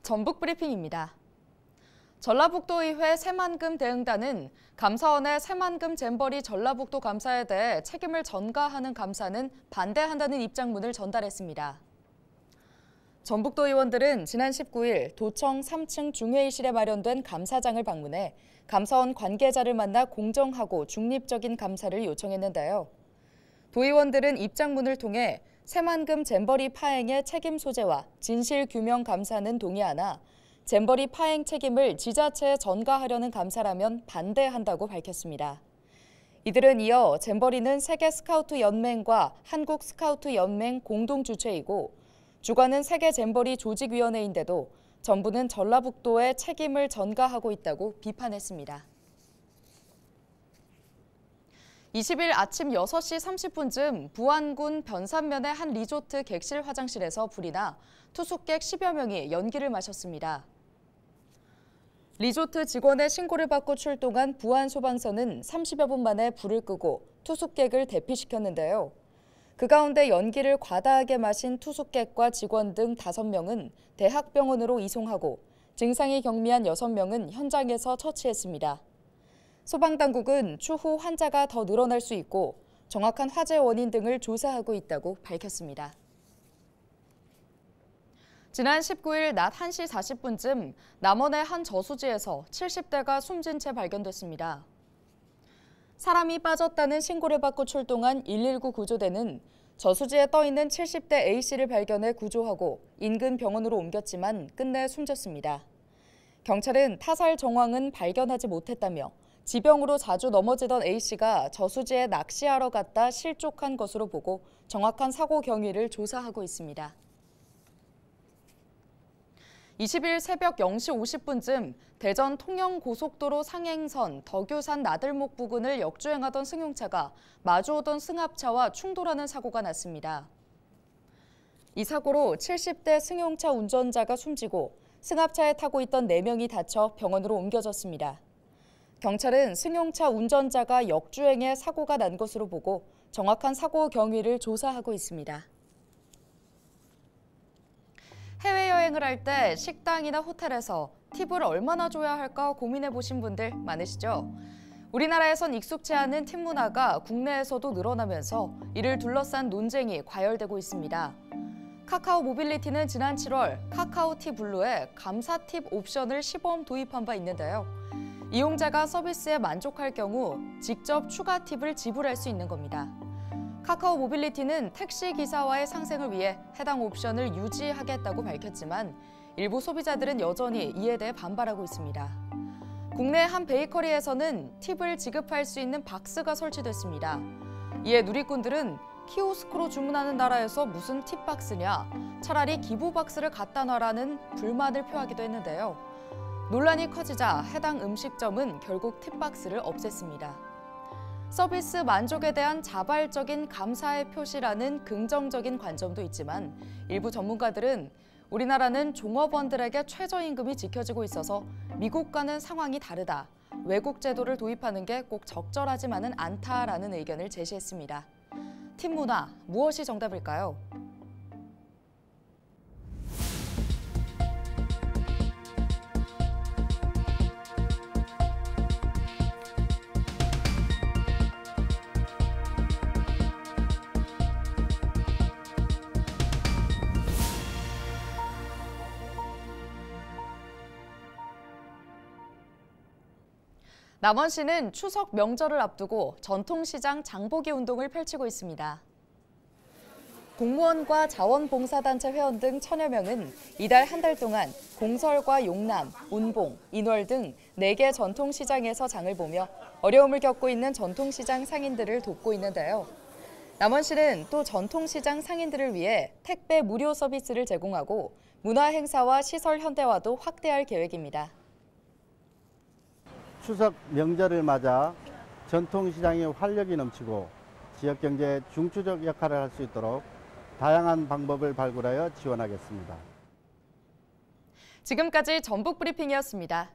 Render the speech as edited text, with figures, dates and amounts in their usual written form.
전북 브리핑입니다. 전라북도의회 새만금 대응단은 감사원의 새만금 잼버리 전라북도 감사에 대해 책임을 전가하는 감사는 반대한다는 입장문을 전달했습니다. 전북도 의원들은 지난 19일 도청 3층 중회의실에 마련된 감사장을 방문해 감사원 관계자를 만나 공정하고 중립적인 감사를 요청했는데요. 도의원들은 입장문을 통해 새만금 잼버리 파행의 책임 소재와 진실 규명 감사는 동의하나 잼버리 파행 책임을 지자체에 전가하려는 감사라면 반대한다고 밝혔습니다. 이들은 이어 잼버리는 세계 스카우트 연맹과 한국 스카우트 연맹 공동 주최이고 주관은 세계 잼버리 조직위원회인데도 정부는 전라북도에 책임을 전가하고 있다고 비판했습니다. 20일 아침 6시 30분쯤 부안군 변산면의 한 리조트 객실 화장실에서 불이 나 투숙객 10여 명이 연기를 마셨습니다. 리조트 직원의 신고를 받고 출동한 부안소방서는 30여 분 만에 불을 끄고 투숙객을 대피시켰는데요. 그 가운데 연기를 과다하게 마신 투숙객과 직원 등 5명은 대학병원으로 이송하고 증상이 경미한 6명은 현장에서 처치했습니다. 소방당국은 추후 환자가 더 늘어날 수 있고 정확한 화재 원인 등을 조사하고 있다고 밝혔습니다. 지난 19일 낮 1시 40분쯤 남원의 한 저수지에서 70대가 숨진 채 발견됐습니다. 사람이 빠졌다는 신고를 받고 출동한 119 구조대는 저수지에 떠있는 70대 A씨를 발견해 구조하고 인근 병원으로 옮겼지만 끝내 숨졌습니다. 경찰은 타살 정황은 발견하지 못했다며 지병으로 자주 넘어지던 A씨가 저수지에 낚시하러 갔다 실족한 것으로 보고 정확한 사고 경위를 조사하고 있습니다. 20일 새벽 0시 50분쯤 대전 통영고속도로 상행선 덕유산 나들목 부근을 역주행하던 승용차가 마주오던 승합차와 충돌하는 사고가 났습니다. 이 사고로 70대 승용차 운전자가 숨지고 승합차에 타고 있던 4명이 다쳐 병원으로 옮겨졌습니다. 경찰은 승용차 운전자가 역주행해 사고가 난 것으로 보고 정확한 사고 경위를 조사하고 있습니다. 해외여행을 할 때 식당이나 호텔에서 팁을 얼마나 줘야 할까 고민해 보신 분들 많으시죠? 우리나라에선 익숙치 않은 팁 문화가 국내에서도 늘어나면서 이를 둘러싼 논쟁이 과열되고 있습니다. 카카오 모빌리티는 지난 7월 카카오티 블루에 감사 팁 옵션을 시범 도입한 바 있는데요. 이용자가 서비스에 만족할 경우 직접 추가 팁을 지불할 수 있는 겁니다. 카카오 모빌리티는 택시기사와의 상생을 위해 해당 옵션을 유지하겠다고 밝혔지만 일부 소비자들은 여전히 이에 대해 반발하고 있습니다. 국내 한 베이커리에서는 팁을 지급할 수 있는 박스가 설치됐습니다. 이에 누리꾼들은 키오스크로 주문하는 나라에서 무슨 팁 박스냐, 차라리 기부 박스를 갖다 놔라는 불만을 표하기도 했는데요. 논란이 커지자 해당 음식점은 결국 팁 박스를 없앴습니다. 서비스 만족에 대한 자발적인 감사의 표시라는 긍정적인 관점도 있지만 일부 전문가들은 우리나라는 종업원들에게 최저임금이 지켜지고 있어서 미국과는 상황이 다르다. 외국 제도를 도입하는 게 꼭 적절하지만은 않다라는 의견을 제시했습니다. 팁 문화, 무엇이 정답일까요? 남원시는 추석 명절을 앞두고 전통시장 장보기 운동을 펼치고 있습니다. 공무원과 자원봉사단체 회원 등 1000여 명은 이달 한 달 동안 공설과 용남, 운봉, 인월 등 4개 전통시장에서 장을 보며 어려움을 겪고 있는 전통시장 상인들을 돕고 있는데요. 남원시는 또 전통시장 상인들을 위해 택배 무료 서비스를 제공하고 문화행사와 시설 현대화도 확대할 계획입니다. 추석 명절을 맞아 전통시장의 활력이 넘치고 지역경제의 중추적 역할을 할 수 있도록 다양한 방법을 발굴하여 지원하겠습니다. 지금까지 전북 브리핑이었습니다.